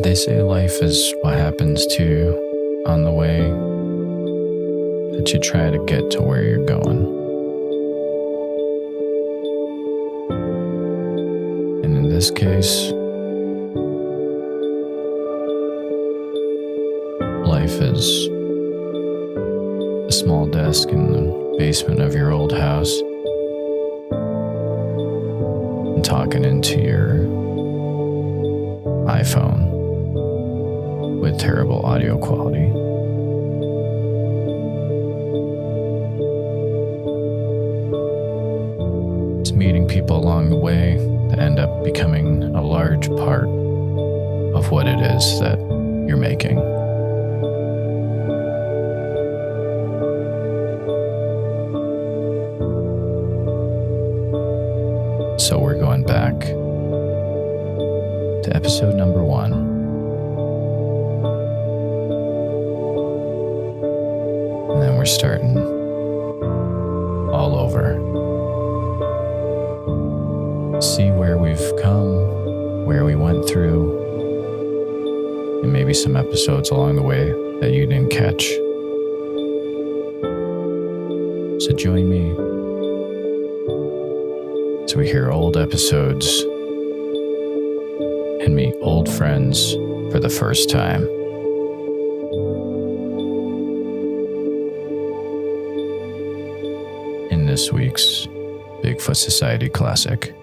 They say life is what happens to you on the way that you try to get to where you're going. And in this case, life is a small desk in the basement of your old house and talking into your iPhone with terrible audio quality. It's meeting people along the way that end up becoming a large part of what it is that you're making. So we're going back to episode number 1. And then we're starting all over. See where we've come, where we went through, and maybe some episodes along the way that you didn't catch. So join me as we hear old episodes and meet old friends for the first time. In this week's Bigfoot Society Classic.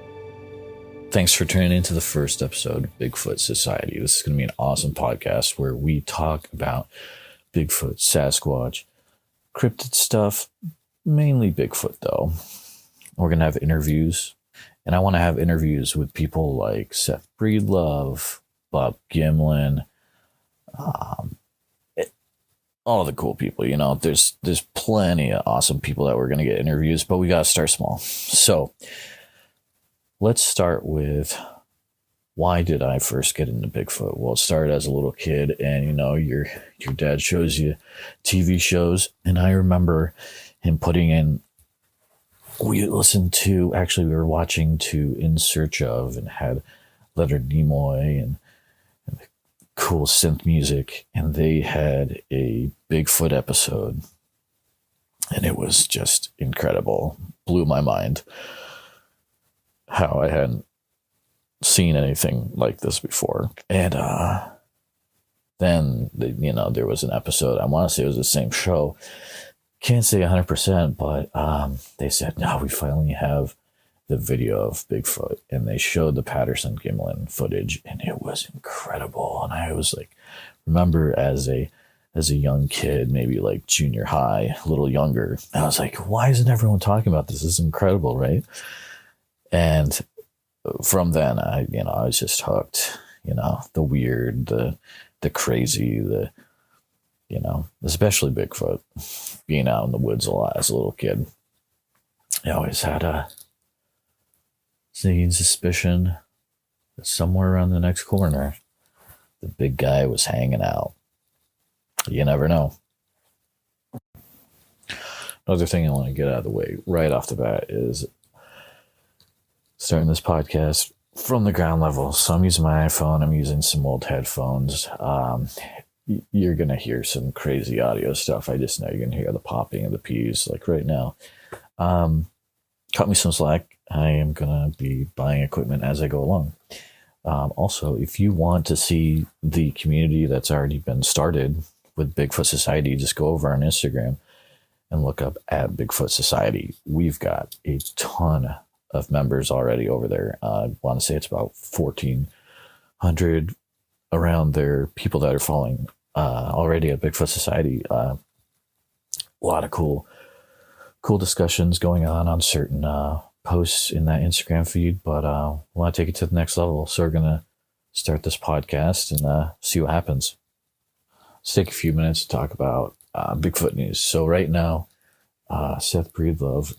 Thanks for tuning into the first episode of Bigfoot Society. This is going to be an awesome podcast where we talk about Bigfoot, Sasquatch, cryptid stuff, mainly Bigfoot though. We're going to have interviews, and I want to have interviews with people like Seth Breedlove, Bob Gimlin, all the cool people. You know, there's plenty of awesome people that we're going to get interviews, but we got to start small. So let's start with, why did I first get into Bigfoot? Well, it started as a little kid, and you know, your dad shows you TV shows, and I remember him putting in, we were watching to In Search Of, and had Leonard Nimoy and cool synth music, and they had a Bigfoot episode, and it was just incredible. Blew my mind how I hadn't seen anything like this before. And then there was an episode, I want to say it was the same show, can't say 100%, but they said, no, we finally have the video of Bigfoot, and they showed the Patterson Gimlin footage, and it was incredible. And I was like, remember as a young kid, maybe like junior high, a little younger, I was like, why isn't everyone talking about this? This is incredible, right? And from then, I was just hooked. The weird, the crazy, especially Bigfoot. Being out in the woods a lot as a little kid, I always had a sneaking suspicion that somewhere around the next corner, the big guy was hanging out. You never know. Another thing I want to get out of the way right off the bat is starting this podcast from the ground level. So I'm using my iPhone. I'm using some old headphones. You're going to hear some crazy audio stuff. I just know you're going to hear the popping of the peas like right now. Cut me some slack. I am going to be buying equipment as I go along. Also, if you want to see the community that's already been started with Bigfoot Society, just go over on Instagram and look up at Bigfoot Society. We've got a ton of members already over there. I want to say it's about 1,400 around there, people that are following already at Bigfoot Society. A lot of cool discussions going on certain posts in that Instagram feed, but we want to take it to the next level. So we're going to start this podcast and see what happens. Let's take a few minutes to talk about Bigfoot news. So right now, Seth Breedlove,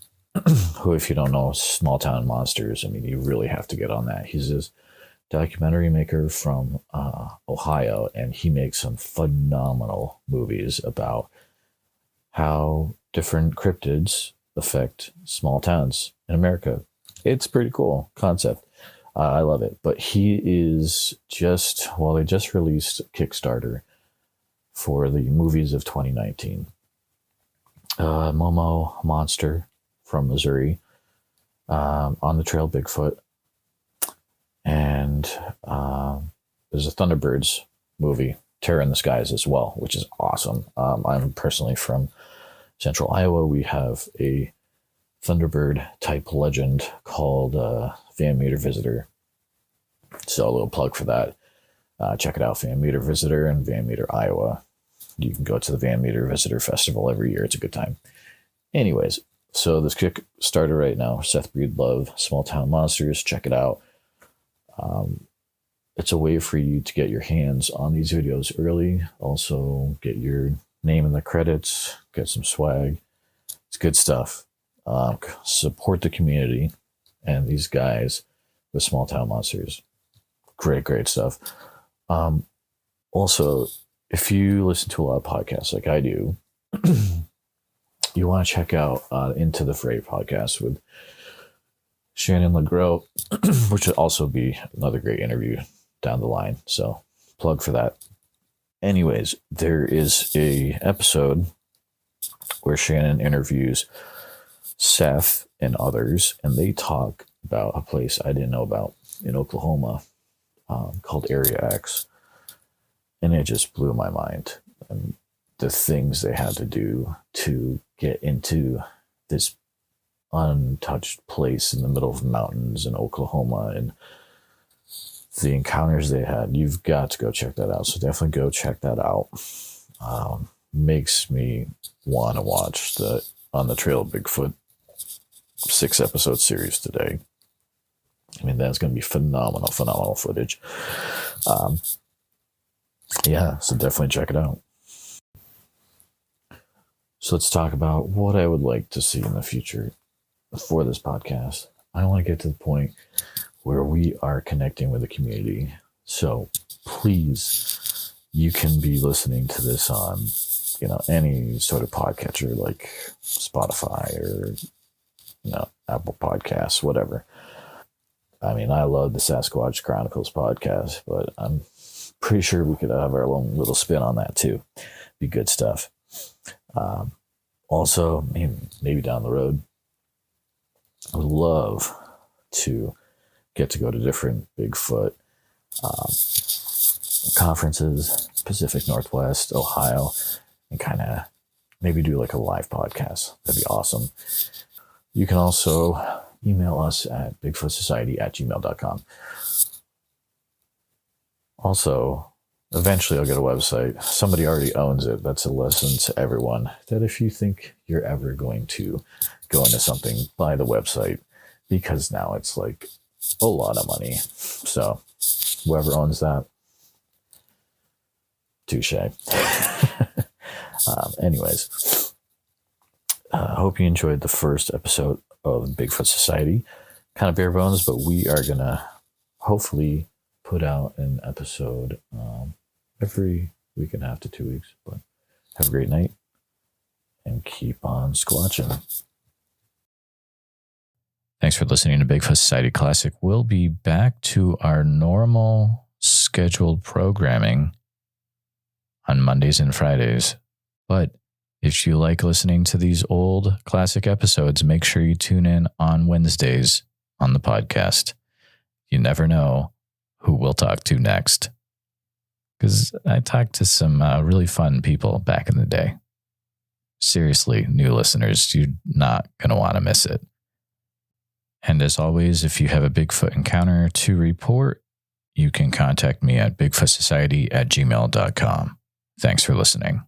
who, if you don't know, Small Town Monsters, I mean, you really have to get on that. He's this documentary maker from Ohio, and he makes some phenomenal movies about how different cryptids affect small towns in America. It's pretty cool concept. I love it. But he is they just released Kickstarter for the movies of 2019. Momo Monster from Missouri, On the Trail Bigfoot, and there's a Thunderbirds movie, Terror in the Skies, as well, which is awesome. I'm personally from Central Iowa. We have a Thunderbird type legend called Van Meter Visitor. So a little plug for that. Check it out, Van Meter Visitor in Van Meter, Iowa. You can go to the Van Meter Visitor Festival every year. It's a good time. Anyways, so this Kickstarter right now, Seth Breedlove, Small Town Monsters. Check it out. It's a way for you to get your hands on these videos early. Also, get your name in the credits, get some swag. It's good stuff. Support the community and these guys with Small Town Monsters. Great stuff. Also, if you listen to a lot of podcasts like I do, you want to check out Into the Fray podcast with Shannon LeGros, which would also be another great interview down the line. So plug for that. Anyways, there is a episode where Shannon interviews Seth and others, and they talk about a place I didn't know about in Oklahoma called Area X. And it just blew my mind. And the things they had to do to get into this untouched place in the middle of the mountains in Oklahoma, and the encounters they had. You've got to go check that out. So definitely go check that out. Makes me want to watch the On the Trail of Bigfoot 6-episode series today. I mean, that's going to be phenomenal footage. Yeah, so definitely check it out. So let's talk about what I would like to see in the future for this podcast. I want to get to the point where we are connecting with the community. So please, you can be listening to this on, any sort of podcatcher like Spotify or, Apple Podcasts, whatever. I mean, I love the Sasquatch Chronicles podcast, but I'm pretty sure we could have our own little spin on that too. Be good stuff. Also, maybe down the road, I would love to get to go to different Bigfoot conferences, Pacific Northwest, Ohio, and kind of maybe do like a live podcast. That'd be awesome. You can also email us at bigfootsociety@gmail.com. Also, eventually I'll get a website. Somebody already owns it. That's a lesson to everyone, that if you think you're ever going to go into something, buy the website, because now it's like a lot of money. So whoever owns that, touche. Anyways, I hope you enjoyed the first episode of Bigfoot Society. Kind of bare bones, but we are going to hopefully put out an episode every week and a half to 2 weeks. But have a great night and keep on squatching. Thanks for listening to Bigfoot Society Classic. We'll be back to our normal scheduled programming on Mondays and Fridays. But if you like listening to these old classic episodes, make sure you tune in on Wednesdays on the podcast. You never know who we'll talk to next, because I talked to some really fun people back in the day. Seriously, new listeners, you're not going to want to miss it. And as always, if you have a Bigfoot encounter to report, you can contact me at bigfootsociety@gmail.com. Thanks for listening.